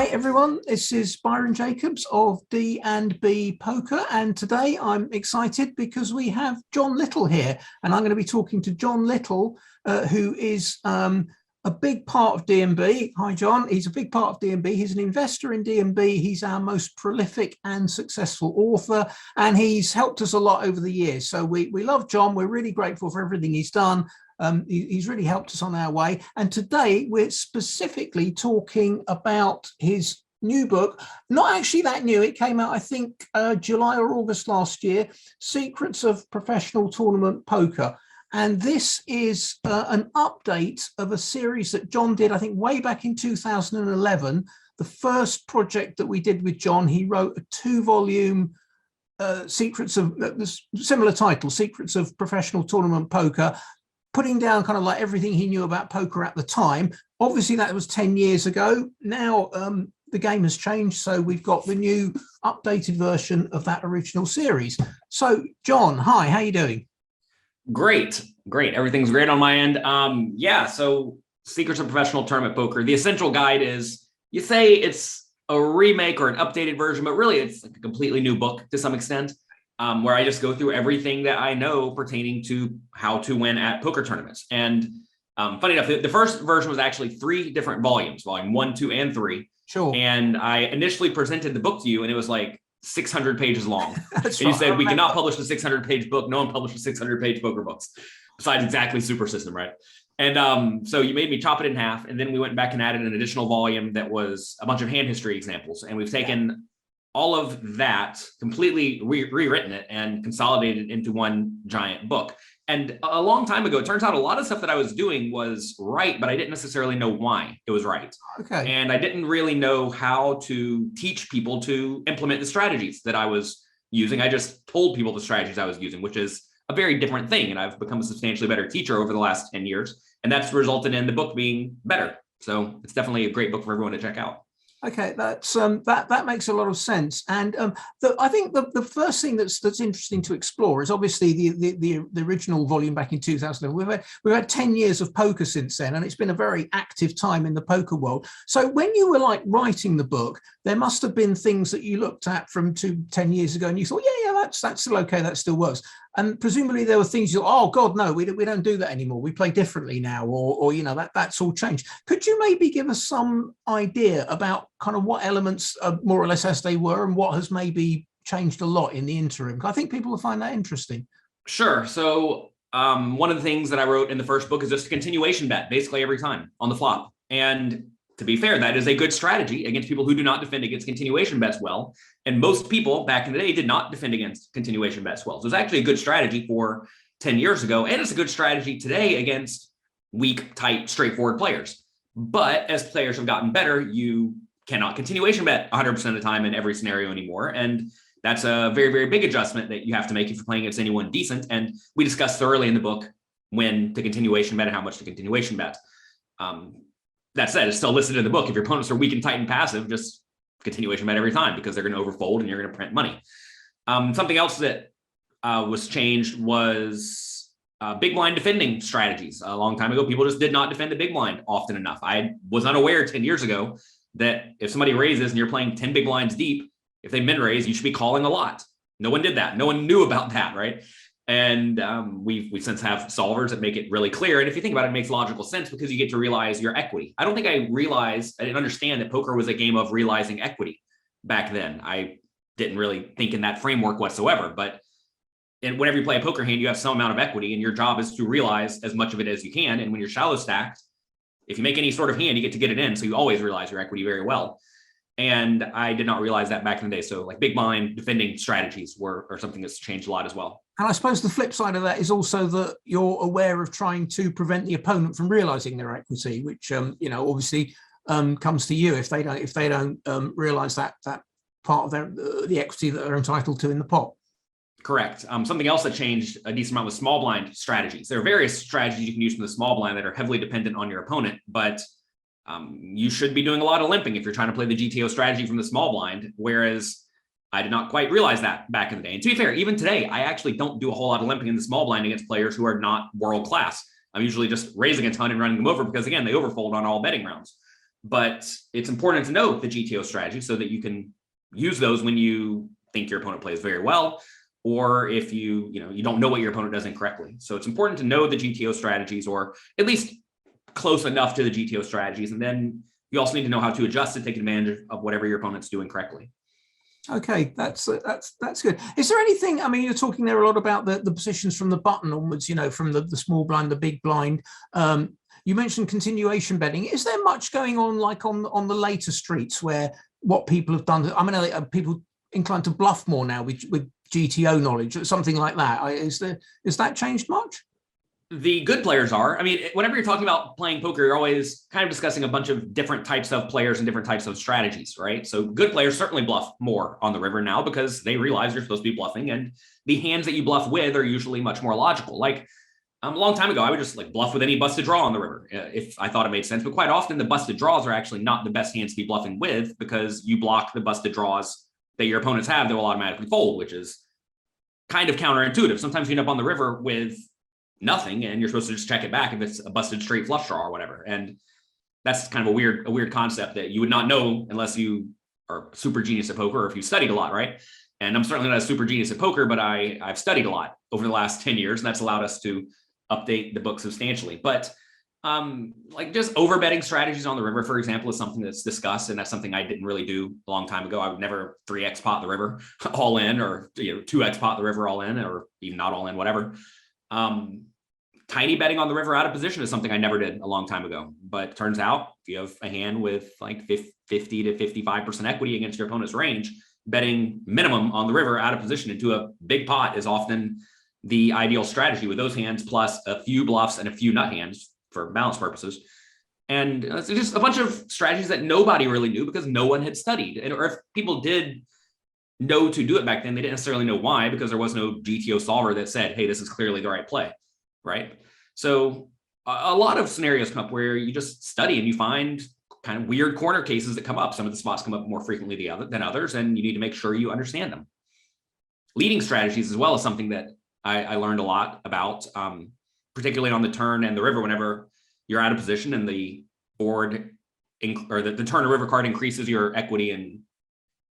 Hi everyone, this is Byron Jacobs of D&B Poker, and today I'm excited because we have John Little here, and I'm going to be talking to John Little, who is a big part of D&B. Hi John, he's a big part of D&B. He's an investor in D&B. He's our most prolific and successful author, and he's helped us a lot over the years. So we love John. We're really grateful for everything he's done. He's really helped us on our way. And today we're specifically talking about his new book, not actually that new. It came out, I think, July or August last year, Secrets of Professional Tournament Poker. And this is an update of a series that John did, I think, way back in 2011. The first project that we did with John, he wrote a 2-volume Secrets of, similar title, Secrets of Professional Tournament Poker, putting down kind of like everything he knew about poker at the time. Obviously, that was 10 years ago. Now the game has changed, so we've got the new updated version of that original series. So, John, hi, how you doing? Great. Everything's great on my end. So Secrets of Professional Tournament Poker. The essential guide is, you say it's a remake or an updated version, but really it's like a completely new book to some extent. Where I just go through everything that I know pertaining to how to win at poker tournaments. And funny enough, the first version was actually 3 different volumes, volume 1, 2, and 3. Sure. And I initially presented the book to you, and it was like 600 pages long. That's and you right. said, we cannot publish a 600-page book. No one publishes 600-page poker books, besides exactly Super System, right? And so you made me chop it in half, and then we went back and added an additional volume that was a bunch of hand history examples. And we've taken all of that, completely rewritten it and consolidated into one giant book. And a long time ago, it turns out a lot of stuff that I was doing was right, but I didn't necessarily know why it was right. Okay. And I didn't really know how to teach people to implement the strategies that I was using. I just told people the strategies I was using, which is a very different thing. And I've become a substantially better teacher over the last 10 years. And that's resulted in the book being better. So it's definitely a great book for everyone to check out. Okay, that's that makes a lot of sense, and I think the first thing that's interesting to explore is obviously the original volume back in 2011. We've had 10 years of poker since then, and it's been a very active time in the poker world. So when you were like writing the book, there must have been things that you looked at from 10 years ago, and you thought, yeah, that's still okay, that still works. And presumably there were things you thought, oh God, no, we don't do that anymore. We play differently now, or you know, that's all changed. Could you maybe give us some idea about kind of what elements are more or less as they were, and what has maybe changed a lot in the interim? I think people will find that interesting. Sure. So one of the things that I wrote in the first book is just a continuation bet, basically every time on the flop. And to be fair, that is a good strategy against people who do not defend against continuation bets well. And most people back in the day did not defend against continuation bets well. So it's actually a good strategy for 10 years ago. And it's a good strategy today against weak, tight, straightforward players. But as players have gotten better, you cannot continuation bet 100% of the time in every scenario anymore. And that's a very, very big adjustment that you have to make if you're playing against anyone decent. And we discussed thoroughly in the book when to continuation bet and how much to continuation bet. That said, it's still listed in the book. If your opponents are weak and tight and passive, just continuation bet every time, because they're going to overfold and you're going to print money. Something else that was changed was big blind defending strategies. A long time ago, people just did not defend the big blind often enough. I was unaware 10 years ago that if somebody raises and you're playing 10 big blinds deep, if they min raise, you should be calling a lot. No one did that. No one knew about that, right? And we since have solvers that make it really clear. And if you think about it, it makes logical sense because you get to realize your equity. I don't think I didn't understand that poker was a game of realizing equity back then. I didn't really think in that framework whatsoever. But whenever you play a poker hand, you have some amount of equity, and your job is to realize as much of it as you can. And when you're shallow stacked, if you make any sort of hand, you get to get it in. So you always realize your equity very well. And I did not realize that back in the day. So like big blind defending strategies are something that's changed a lot as well. And I suppose the flip side of that is also that you're aware of trying to prevent the opponent from realizing their equity, which obviously comes to you if they don't realize that part of the equity that they're entitled to in the pot. Correct. Something else that changed a decent amount was small blind strategies. There are various strategies you can use from the small blind that are heavily dependent on your opponent, but you should be doing a lot of limping if you're trying to play the GTO strategy from the small blind, whereas I did not quite realize that back in the day. And to be fair, even today, I actually don't do a whole lot of limping in the small blind against players who are not world class. I'm usually just raising a ton and running them over because, again, they overfold on all betting rounds. but it's important to know the GTO strategy so that you can use those when you think your opponent plays very well, or if you don't know what your opponent does incorrectly. So it's important to know the GTO strategies, or at least close enough to the GTO strategies. And then you also need to know how to adjust to take advantage of whatever your opponent's doing correctly. Okay, that's good. Is there anything, I mean, you're talking there a lot about the positions from the button onwards, from the small blind, the big blind. You mentioned continuation betting. Is there much going on like on the later streets where what people have done? I mean, are people inclined to bluff more now with GTO knowledge or something like that? Is that changed much? The good players are. I mean, whenever you're talking about playing poker, you're always kind of discussing a bunch of different types of players and different types of strategies, right? So good players certainly bluff more on the river now because they realize you're supposed to be bluffing, and the hands that you bluff with are usually much more logical. Like a long time ago, I would just like bluff with any busted draw on the river if I thought it made sense. But quite often the busted draws are actually not the best hands to be bluffing with, because you block the busted draws that your opponents have that will automatically fold, which is kind of counterintuitive. Sometimes you end up on the river with nothing and you're supposed to just check it back if it's a busted straight flush draw or whatever. And that's kind of a weird concept that you would not know unless you are a super genius at poker or if you studied a lot, right? And I'm certainly not a super genius at poker, but I've studied a lot over the last 10 years, and that's allowed us to update the book substantially. But like just overbetting strategies on the river, for example, is something that's discussed, and that's something I didn't really do a long time ago. I would never 3x pot the river all in, or 2x pot the river all in, or even not all in, whatever. Tiny betting on the river out of position is something I never did a long time ago. But it turns out if you have a hand with like 50 to 55% equity against your opponent's range, betting minimum on the river out of position into a big pot is often the ideal strategy with those hands, plus a few bluffs and a few nut hands for balance purposes. And it's just a bunch of strategies that nobody really knew because no one had studied. And or if people did know to do it back then, they didn't necessarily know why, because there was no GTO solver that said, hey, this is clearly the right play, right? So a lot of scenarios come up where you just study and you find kind of weird corner cases that come up. Some of the spots come up more frequently than others, and you need to make sure you understand them. Leading strategies as well is something that I learned a lot about, particularly on the turn and the river. Whenever you're out of position and the board or the turn or river card increases your equity and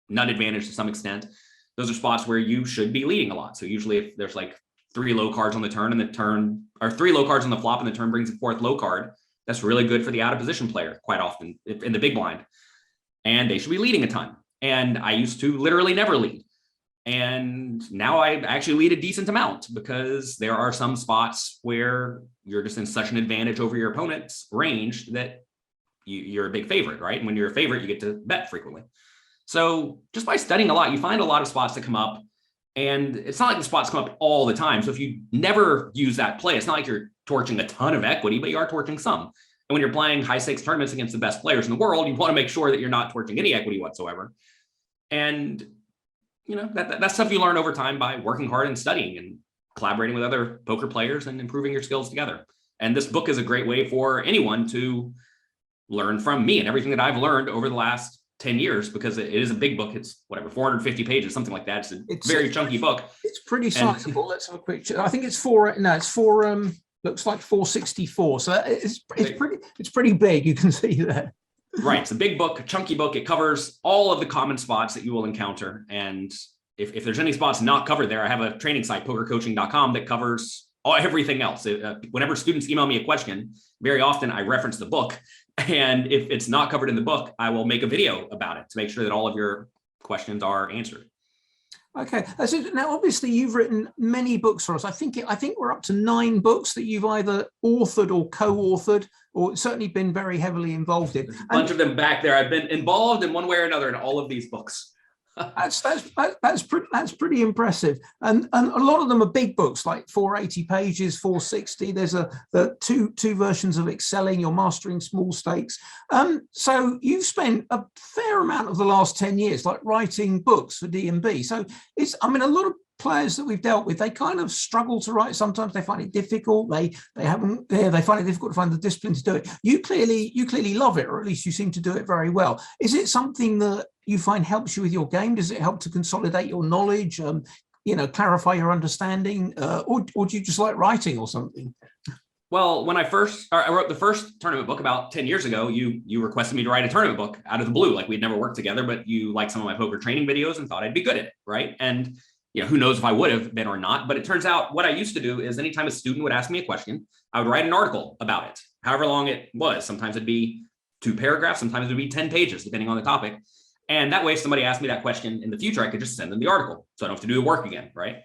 nut advantage to some extent, those are spots where you should be leading a lot. So usually if there's like 3 low cards on the turn and the turn, or 3 low cards on the flop and the turn brings a 4th low card, that's really good for the out of position player quite often in the big blind. And they should be leading a ton. And I used to literally never lead. And now I actually lead a decent amount because there are some spots where you're just in such an advantage over your opponent's range that you're a big favorite, right? And when you're a favorite, you get to bet frequently. So just by studying a lot, you find a lot of spots that come up, and it's not like the spots come up all the time. So if you never use that play, it's not like you're torching a ton of equity, but you are torching some. And when you're playing high stakes tournaments against the best players in the world, you want to make sure that you're not torching any equity whatsoever. And that's stuff you learn over time by working hard and studying and collaborating with other poker players and improving your skills together. And this book is a great way for anyone to learn from me and everything that I've learned over the last 10 years, because it is a big book. It's 450 pages, something like that. It's a very chunky book. It's pretty sizable. Let's have a quick check. I think it's looks like 464. So it's pretty big. You can see that. Right. It's a big book, a chunky book. It covers all of the common spots that you will encounter. And if there's any spots not covered there, I have a training site, pokercoaching.com, that covers everything else. Whenever students email me a question, very often I reference the book. And if it's not covered in the book, I will make a video about it to make sure that all of your questions are answered. Okay. Now, obviously, you've written many books for us. I think we're up to 9 books that you've either authored or co-authored, or certainly been very heavily involved in. There's a bunch of them back there. I've been involved in one way or another in all of these books. That's pretty impressive, and a lot of them are big books, like 480 pages, 460. There's the two versions of Excelling, You're Mastering Small Stakes. So you've spent a fair amount of the last 10 years like writing books for D&B. So a lot of players that we've dealt with, they kind of struggle to write. Sometimes they find it difficult. They find it difficult to find the discipline to do it. You clearly love it, or at least you seem to do it very well. Is it something that you find helps you with your game? Does it help to consolidate your knowledge, clarify your understanding, or do you just like writing or something? Well, when I wrote the first tournament book about 10 years ago, you requested me to write a tournament book out of the blue. Like we'd never worked together, but you liked some of my poker training videos and thought I'd be good at it, right? And who knows if I would have been or not. But it turns out what I used to do is anytime a student would ask me a question, I would write an article about it, however long it was. Sometimes it'd be 2 paragraphs, sometimes it'd be 10 pages, depending on the topic. And that way, if somebody asked me that question in the future, I could just send them the article. So I don't have to do the work again, right?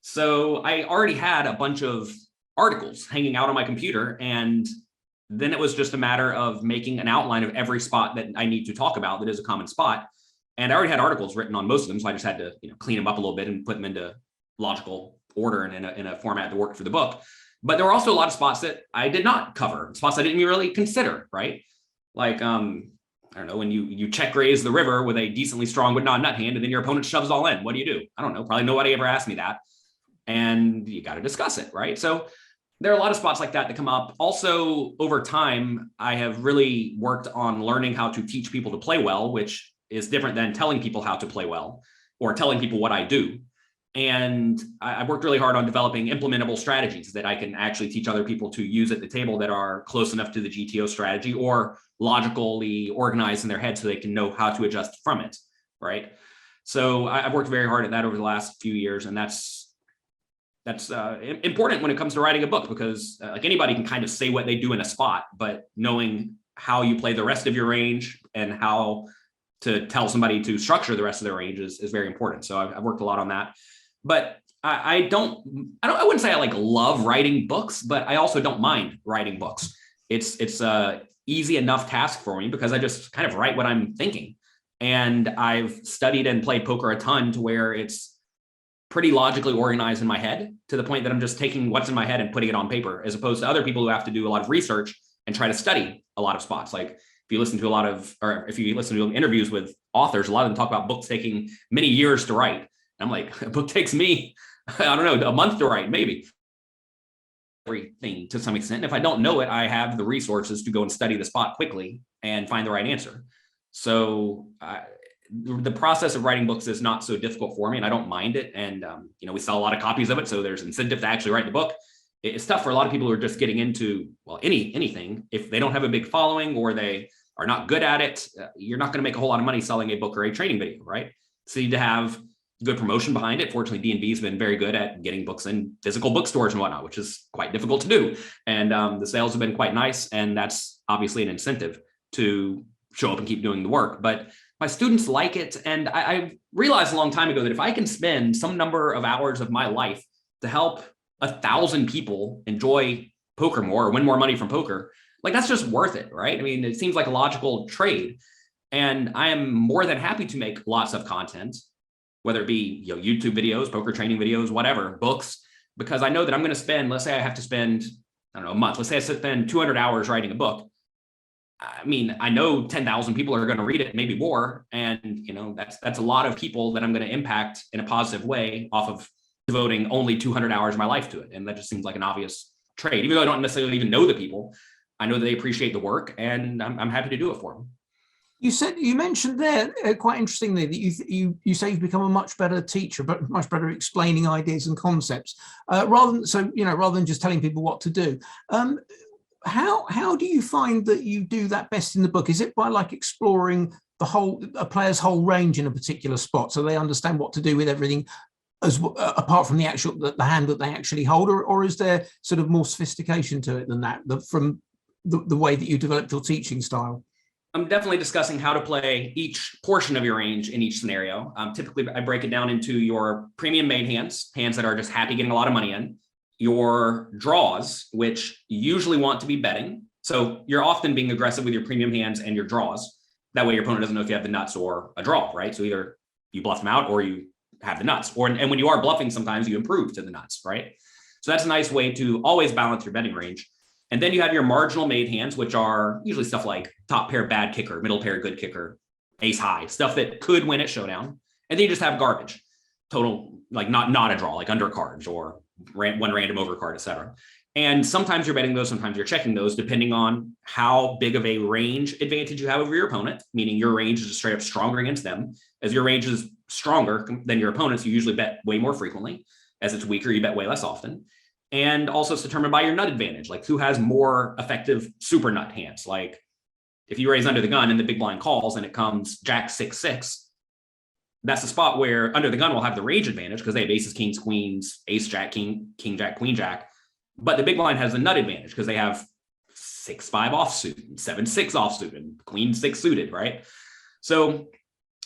So I already had a bunch of articles hanging out on my computer. And then it was just a matter of making an outline of every spot that I need to talk about that is a common spot. And I already had articles written on most of them. So I just had to clean them up a little bit and put them into logical order and in a format that worked for the book. But there were also a lot of spots that I did not cover, spots I didn't even really consider, right? Like, I don't know, when you check raise the river with a decently strong but not nut hand, and then your opponent shoves all in, what do? I don't know. Probably nobody ever asked me that. And you got to discuss it, right? So there are a lot of spots like that come up. Also, over time, I have really worked on learning how to teach people to play well, which is different than telling people how to play well or telling people what I do. And I've worked really hard on developing implementable strategies that I can actually teach other people to use at the table that are close enough to the GTO strategy or logically organized in their head so they can know how to adjust from it, right? So I've worked very hard at that over the last few years, and that's important when it comes to writing a book, because like anybody can kind of say what they do in a spot, but knowing how you play the rest of your range and how to tell somebody to structure the rest of their range is very important. So I've worked a lot on that. But I wouldn't say I like love writing books, but I also don't mind writing books. It's a easy enough task for me because I just kind of write what I'm thinking. And I've studied and played poker a ton to where it's pretty logically organized in my head to the point that I'm just taking what's in my head and putting it on paper, as opposed to other people who have to do a lot of research and try to study a lot of spots. Like if you listen to interviews with authors, a lot of them talk about books taking many years to write. And I'm like, a book takes me, I don't know, a month to write, maybe. Everything to some extent. And if I don't know it, I have the resources to go and study the spot quickly and find the right answer. So the process of writing books is not so difficult for me, and I don't mind it. And we sell a lot of copies of it, so there's incentive to actually write the book. It's tough for a lot of people who are just getting into anything. If they don't have a big following or they are not good at it, you're not going to make a whole lot of money selling a book or a training video, right? So you need to have good promotion behind it. Fortunately, D&B has been very good at getting books in physical bookstores and whatnot, which is quite difficult to do. And the sales have been quite nice, and that's obviously an incentive to show up and keep doing the work. But my students like it. And I realized a long time ago that if I can spend some number of hours of my life to help 1,000 people enjoy poker more or win more money from poker, like that's just worth it, right? I mean, it seems like a logical trade. And I am more than happy to make lots of content, whether it be YouTube videos, poker training videos, whatever, books, because I know that I'm going to spend, let's say I have to spend, I don't know, a month. Let's say I spend 200 hours writing a book. I mean, I know 10,000 people are going to read it, maybe more. And, that's a lot of people that I'm going to impact in a positive way off of devoting only 200 hours of my life to it. And that just seems like an obvious trade. Even though I don't necessarily even know the people, I know that they appreciate the work, and I'm happy to do it for them. You mentioned there quite interestingly that you say you've become a much better teacher, but much better explaining ideas and concepts, rather than just telling people what to do. How do you find that you do that best in the book? Is it by like exploring a player's whole range in a particular spot, so they understand what to do with everything, apart from the hand that they actually hold, or is there sort of more sophistication to it than that, from the way that you developed your teaching style? I'm definitely discussing how to play each portion of your range in each scenario. Typically, I break it down into your premium made hands that are just happy getting a lot of money in, your draws, which usually want to be betting. So you're often being aggressive with your premium hands and your draws. That way your opponent doesn't know if you have the nuts or a draw, right? So either you bluff them out or you have the nuts. And when you are bluffing, sometimes you improve to the nuts, right? So that's a nice way to always balance your betting range. And then you have your marginal made hands, which are usually stuff like top pair bad kicker, middle pair good kicker, ace high, stuff that could win at showdown. And then you just have garbage, total, like not a draw, like undercards or one random overcard, etc. And sometimes you're betting those, sometimes you're checking those, depending on how big of a range advantage you have over your opponent, meaning your range is just straight up stronger against them. As your range is stronger than your opponents, you usually bet way more frequently. As it's weaker, you bet way less often. And also it's determined by your nut advantage, like who has more effective super nut hands. Like if you raise under the gun and the big blind calls and it comes jack 6-6, that's the spot where under the gun will have the range advantage because they have aces, kings, queens, ace, jack, king, king, jack, queen, jack. But the big blind has a nut advantage because they have 6-5 offsuit, 7-6 offsuit, and queen 6 suited, right? So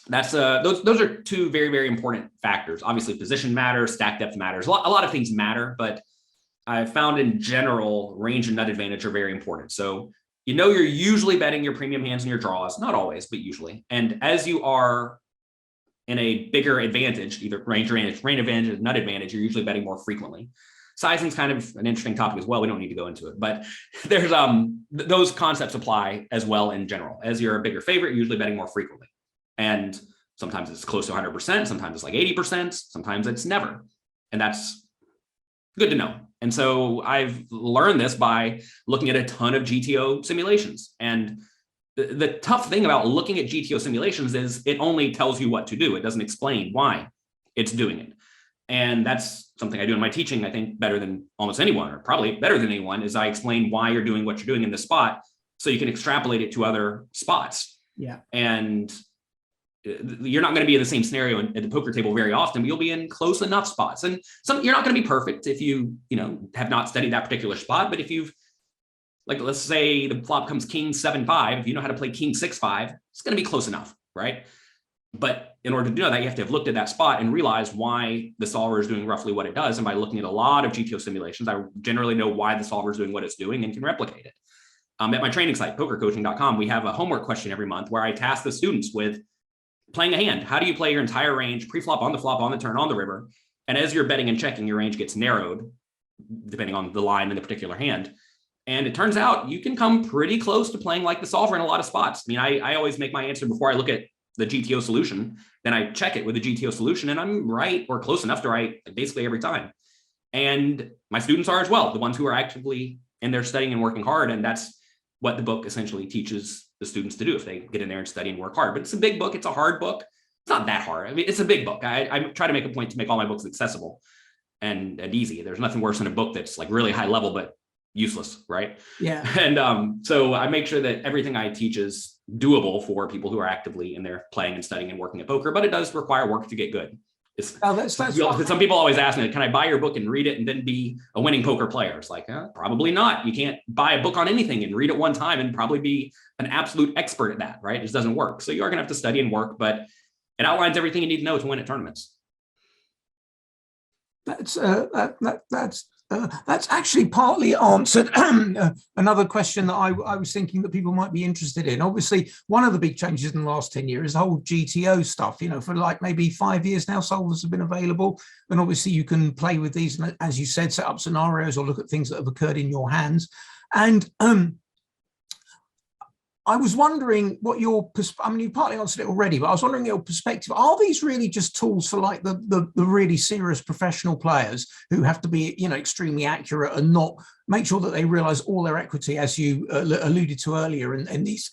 that's those are two very, very important factors. Obviously, position matters, stack depth matters. A lot of things matter, but I found in general, range and nut advantage are very important. So you're usually betting your premium hands and your draws, not always, but usually. And as you are in a bigger advantage, either range advantage, nut advantage, you're usually betting more frequently. Sizing is kind of an interesting topic as well. We don't need to go into it, but there's those concepts apply as well in general. As you're a bigger favorite, you're usually betting more frequently. And sometimes it's close to 100%, sometimes it's like 80%, sometimes it's never. And that's good to know. And so I've learned this by looking at a ton of GTO simulations. And the tough thing about looking at GTO simulations is it only tells you what to do. It doesn't explain why it's doing it. And that's something I do in my teaching, I think better than almost anyone, or probably better than anyone, is I explain why you're doing what you're doing in this spot so you can extrapolate it to other spots. Yeah. And you're not going to be in the same scenario at the poker table very often, but you'll be in close enough spots. And you're not going to be perfect if you have not studied that particular spot. But if you've, like, let's say the flop comes king 7-5, if you know how to play king 6-5, it's going to be close enough, right? But in order to do that, you have to have looked at that spot and realized why the solver is doing roughly what it does. And by looking at a lot of GTO simulations, I generally know why the solver is doing what it's doing and can replicate it. At my training site, pokercoaching.com, we have a homework question every month where I task the students with playing a hand. How do you play your entire range, pre-flop, on the flop, on the turn, on the river? And as you're betting and checking, your range gets narrowed, depending on the line in the particular hand. And it turns out you can come pretty close to playing like the solver in a lot of spots. I mean, I always make my answer before I look at the GTO solution. Then I check it with the GTO solution, and I'm right or close enough to right basically every time. And my students are as well, the ones who are actively in there studying and working hard. And that's what the book essentially teaches the students to do if they get in there and study and work hard. But it's a big book. It's a hard book. It's not that hard. I mean, it's a big book. I try to make a point to make all my books accessible and easy. There's nothing worse than a book that's like really high level, but useless, right? Yeah. And so I make sure that everything I teach is doable for people who are actively in there playing and studying and working at poker, but it does require work to get good. Some people always ask me, can I buy your book and read it and then be a winning poker player? It's like, probably not. You can't buy a book on anything and read it one time and probably be an absolute expert at that, right? It just doesn't work. So you are going to have to study and work, but it outlines everything you need to know to win at tournaments. That's actually partly answered another question that I was thinking that people might be interested in. Obviously, one of the big changes in the last 10 years is the whole GTO stuff. For like maybe 5 years now, solvers have been available. And obviously you can play with these, and as you said, set up scenarios or look at things that have occurred in your hands. And I was wondering what you partly answered it already, but I was wondering your perspective. Are these really just tools for like the really serious professional players who have to be, extremely accurate and not make sure that they realize all their equity, as you alluded to earlier in these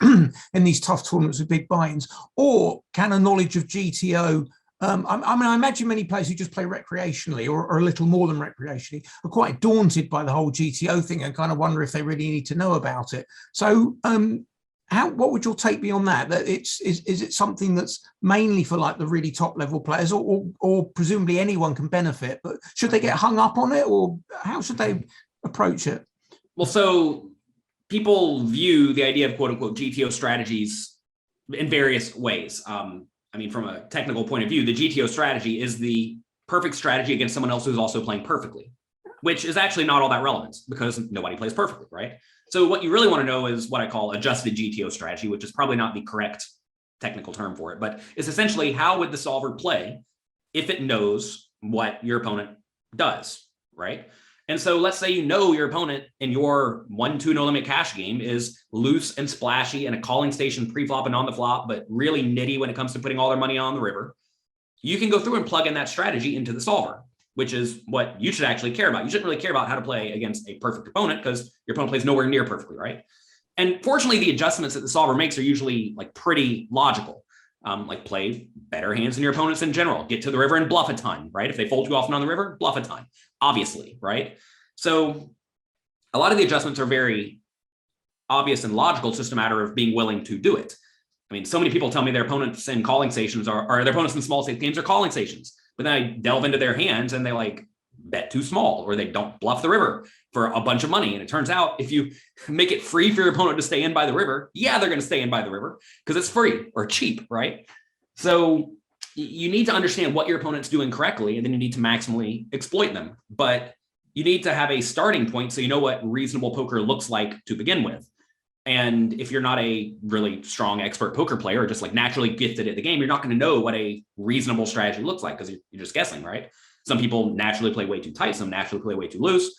in these tough tournaments with big buy-ins? Or can a knowledge of GTO, I imagine many players who just play recreationally or a little more than recreationally are quite daunted by the whole GTO thing and kind of wonder if they really need to know about it. So what would your take be on that? That is it something that's mainly for like the really top level players, or presumably anyone can benefit, but should they get hung up on it, or how should they approach it? Well, so people view the idea of quote unquote GTO strategies in various ways. From a technical point of view, the GTO strategy is the perfect strategy against someone else who's also playing perfectly, which is actually not all that relevant because nobody plays perfectly, right? So what you really want to know is what I call adjusted GTO strategy, which is probably not the correct technical term for it, but it's essentially how would the solver play if it knows what your opponent does, right? And so let's say your opponent in your 1-2 no limit cash game is loose and splashy and a calling station pre-flop and on the flop, but really nitty when it comes to putting all their money on the river. You can go through and plug in that strategy into the solver, which is what you should actually care about. You shouldn't really care about how to play against a perfect opponent because your opponent plays nowhere near perfectly, right? And fortunately, the adjustments that the solver makes are usually like pretty logical. Like play better hands than your opponents in general, get to the river and bluff a ton, right? If they fold you often on the river, bluff a ton, obviously, right? So a lot of the adjustments are very obvious and logical. It's just a matter of being willing to do it. I mean, so many people tell me their opponents in calling stations or their opponents in small stakes games are calling stations, but then I delve into their hands and they like bet too small, or they don't bluff the river for a bunch of money. And it turns out if you make it free for your opponent to stay in by the river, yeah, they're going to stay in by the river because it's free or cheap, right? So you need to understand what your opponent's doing correctly, and then you need to maximally exploit them. But you need to have a starting point so you know what reasonable poker looks like to begin with. And if you're not a really strong expert poker player or just like naturally gifted at the game, you're not going to know what a reasonable strategy looks like because you're just guessing, right? Some people naturally play way too tight, some naturally play way too loose.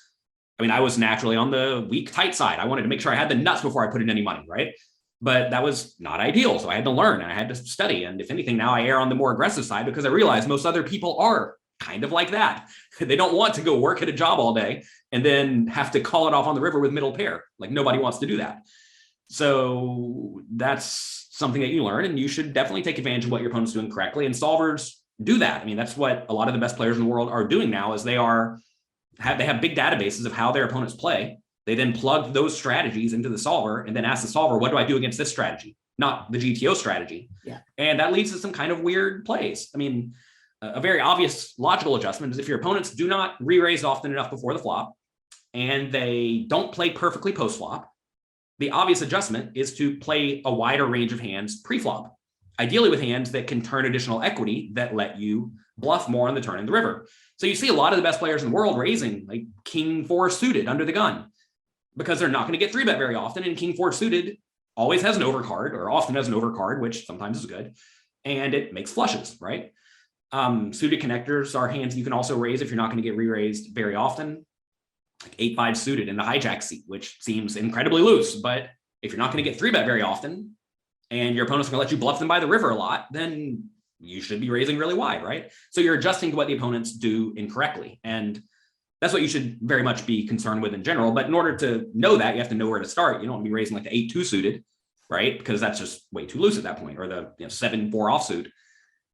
I mean, I was naturally on the weak tight side. I wanted to make sure I had the nuts before I put in any money, right? But that was not ideal. So I had to learn and I had to study. And if anything, now I err on the more aggressive side because I realize most other people are kind of like that. They don't want to go work at a job all day and then have to call it off on the river with middle pair. Like nobody wants to do that. So that's something that you learn, and you should definitely take advantage of what your opponent's doing correctly. And solvers do that. I mean, that's what a lot of the best players in the world are doing now is they have big databases of how their opponents play. They then plug those strategies into the solver and then ask the solver, what do I do against this strategy? Not the GTO strategy. Yeah. And that leads to some kind of weird plays. I mean, a very obvious logical adjustment is if your opponents do not re-raise often enough before the flop and they don't play perfectly post-flop, the obvious adjustment is to play a wider range of hands pre-flop, ideally with hands that can turn additional equity that let you bluff more on the turn in the river. So you see a lot of the best players in the world raising like king four suited under the gun because they're not going to get three bet very often. And king four suited always has an overcard or often has an overcard, which sometimes is good. And it makes flushes, right? Suited connectors are hands you can also raise if you're not going to get re-raised very often. Like 8-5 suited in the hijack seat, which seems incredibly loose. But if you're not going to get three bet very often and your opponent's going to let you bluff them by the river a lot, then you should be raising really wide, right? So you're adjusting to what the opponents do incorrectly. And that's what you should very much be concerned with in general. But in order to know that, you have to know where to start. You don't want to be raising like the 8-2 suited, right? Because that's just way too loose at that point, or the 7-4 offsuit.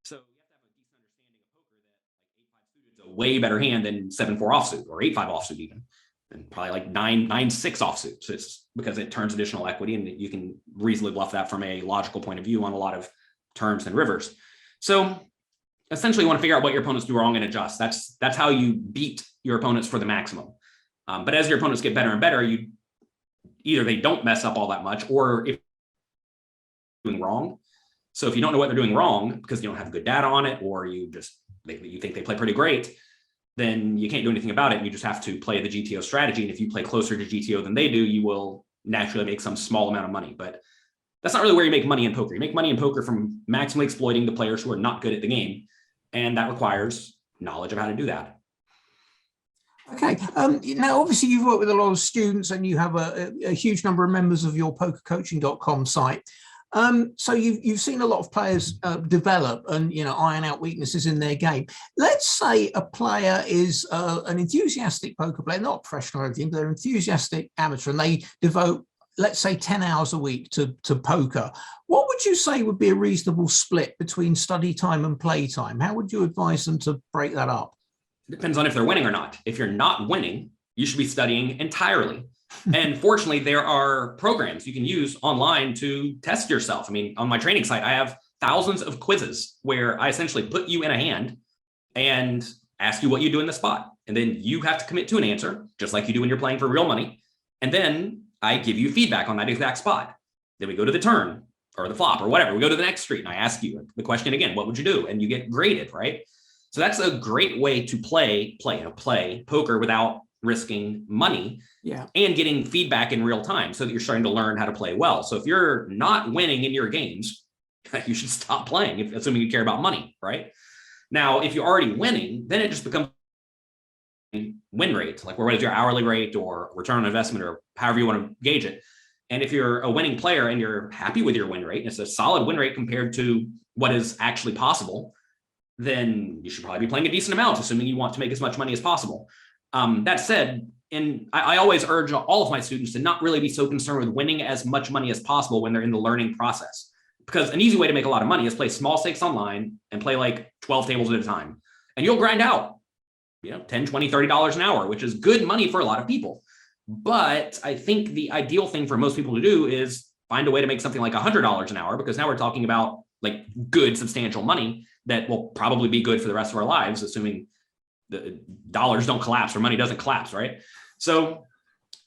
So you have to have a decent understanding of poker that like 8-5 suited is a way better hand than 7-4 offsuit or 8-5 offsuit even. And probably like 9-6 offsuit. So it's because it turns additional equity and you can reasonably bluff that from a logical point of view on a lot of turns and rivers. So essentially you want to figure out what your opponents do wrong and adjust. That's how you beat your opponents for the maximum. But as your opponents get better and better, either they don't mess up all that much, or if they're doing wrong. So if you don't know what they're doing wrong because you don't have good data on it, or you think they play pretty great, then you can't do anything about it. You just have to play the GTO strategy. And if you play closer to GTO than they do, you will naturally make some small amount of money. But that's not really where you make money in poker. You make money in poker from maximally exploiting the players who are not good at the game. And that requires knowledge of how to do that. Okay. Now, obviously, you've worked with a lot of students and you have a huge number of members of your pokercoaching.com site. So you've seen a lot of players develop and iron out weaknesses in their game. Let's say a player is an enthusiastic poker player, not professional or anything, but they're enthusiastic amateur, and they devote, let's say, 10 hours a week to poker. What would you say would be a reasonable split between study time and play time? How would you advise them to break that up? It depends on if they're winning or not. If you're not winning, you should be studying entirely. And fortunately, there are programs you can use online to test yourself. I mean, on my training site, I have thousands of quizzes where I essentially put you in a hand and ask you what you do in the spot. And then you have to commit to an answer, just like you do when you're playing for real money. And then I give you feedback on that exact spot. Then we go to the turn or the flop or whatever. We go to the next street and I ask you the question again, what would you do? And you get graded, right? So that's a great way to play poker without risking money and getting feedback in real time so that you're starting to learn how to play well. So if you're not winning in your games, you should stop playing, assuming you care about money, right? Now, if you're already winning, then it just becomes win rate, like what is your hourly rate or return on investment or however you want to gauge it. And if you're a winning player and you're happy with your win rate, and it's a solid win rate compared to what is actually possible, then you should probably be playing a decent amount, assuming you want to make as much money as possible. That said, I always urge all of my students to not really be so concerned with winning as much money as possible when they're in the learning process. Because an easy way to make a lot of money is play small stakes online and play like 12 tables at a time. And you'll grind out $10, $20, $30 an hour, which is good money for a lot of people. But I think the ideal thing for most people to do is find a way to make something like $100 an hour, because now we're talking about like good, substantial money that will probably be good for the rest of our lives, assuming the dollars don't collapse or money doesn't collapse, right? So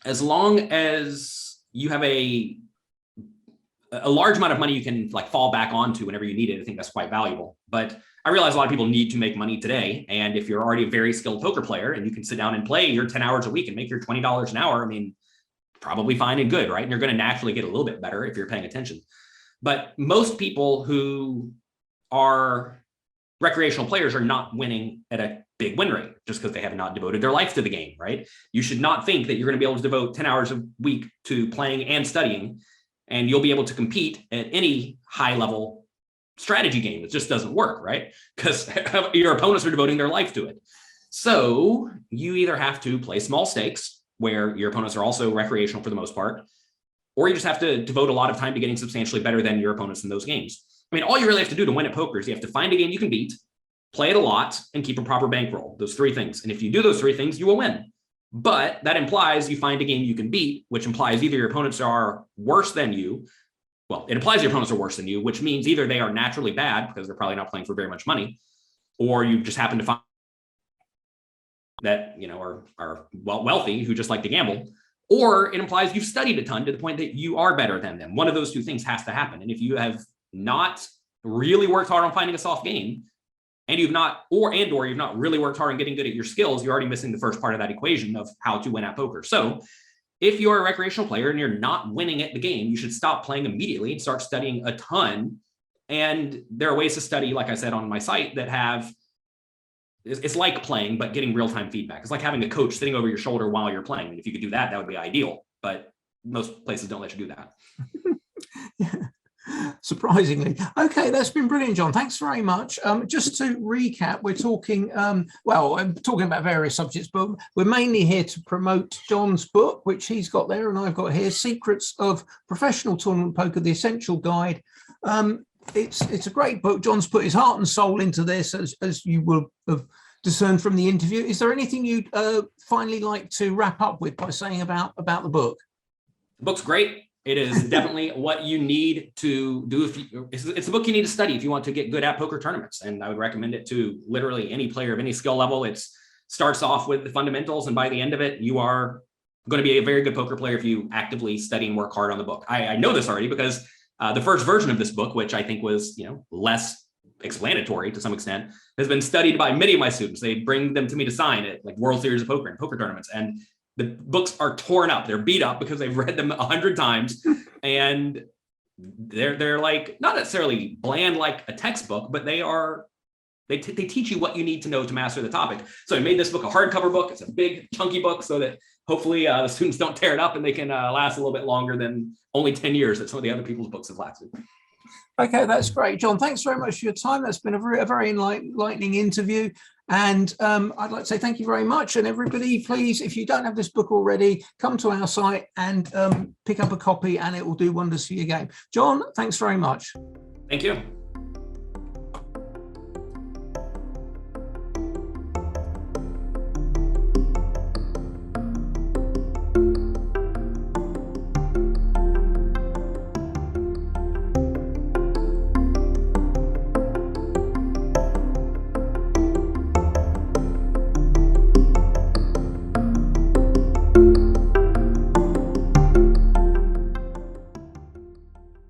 as long as you have a large amount of money you can like fall back onto whenever you need it, I think that's quite valuable. But I realize a lot of people need to make money today. And if you're already a very skilled poker player and you can sit down and play your 10 hours a week and make your $20 an hour, I mean, probably fine and good, right? And you're going to naturally get a little bit better if you're paying attention. But most people who are recreational players are not winning at a big win rate just because they have not devoted their life to the game, right? You should not think that you're going to be able to devote 10 hours a week to playing and studying, and you'll be able to compete at any high level strategy game. It just doesn't work, right? Because your opponents are devoting their life to it. So you either have to play small stakes where your opponents are also recreational for the most part, or you just have to devote a lot of time to getting substantially better than your opponents in those games. I mean, all you really have to do to win at poker is you have to find a game you can beat, play it a lot, and keep a proper bankroll. Those three things. And if you do those three things, you will win. But that implies you find a game you can beat, which implies either your opponents are worse than you. Well, it implies your opponents are worse than you, which means either they are naturally bad because they're probably not playing for very much money, or you just happen to find that, are wealthy who just like to gamble, or it implies you've studied a ton to the point that you are better than them. One of those two things has to happen. And if you have not really worked hard on finding a soft game, and you've not really worked hard on getting good at your skills, you're already missing the first part of that equation of how to win at poker. So if you're a recreational player and you're not winning at the game, you should stop playing immediately and start studying a ton. And there are ways to study, like I said on my site, that have, it's like playing, but getting real-time feedback. It's like having a coach sitting over your shoulder while you're playing. And if you could do that, that would be ideal. But most places don't let you do that. Yeah. Surprisingly. Okay, that's been brilliant, John. Thanks very much. Just to recap, we're talking, I'm talking about various subjects, but we're mainly here to promote John's book, which he's got there and I've got here, Secrets of Professional Tournament Poker, the Essential Guide. It's a great book. John's put his heart and soul into this, as you will have discerned from the interview. Is there anything you'd finally like to wrap up with by saying about the book? The book's great. It is definitely what you need to do. It's a book you need to study if you want to get good at poker tournaments. And I would recommend it to literally any player of any skill level. It starts off with the fundamentals, and by the end of it, you are going to be a very good poker player if you actively study and work hard on the book. I know this already because the first version of this book, which I think was less explanatory to some extent, has been studied by many of my students. They bring them to me to sign at like World Series of Poker and poker tournaments, and the books are torn up. They're beat up because they've read them 100 times, and they're like not necessarily bland like a textbook, but they teach you what you need to know to master the topic. So I made this book a hardcover book. It's a big chunky book so that hopefully the students don't tear it up and they can last a little bit longer than only 10 years that some of the other people's books have lasted. Okay, that's great, John. Thanks very much for your time. That's been a very enlightening interview. And I'd like to say thank you very much. And everybody, please, if you don't have this book already, come to our site and pick up a copy, and it will do wonders for your game. John, thanks very much. Thank you.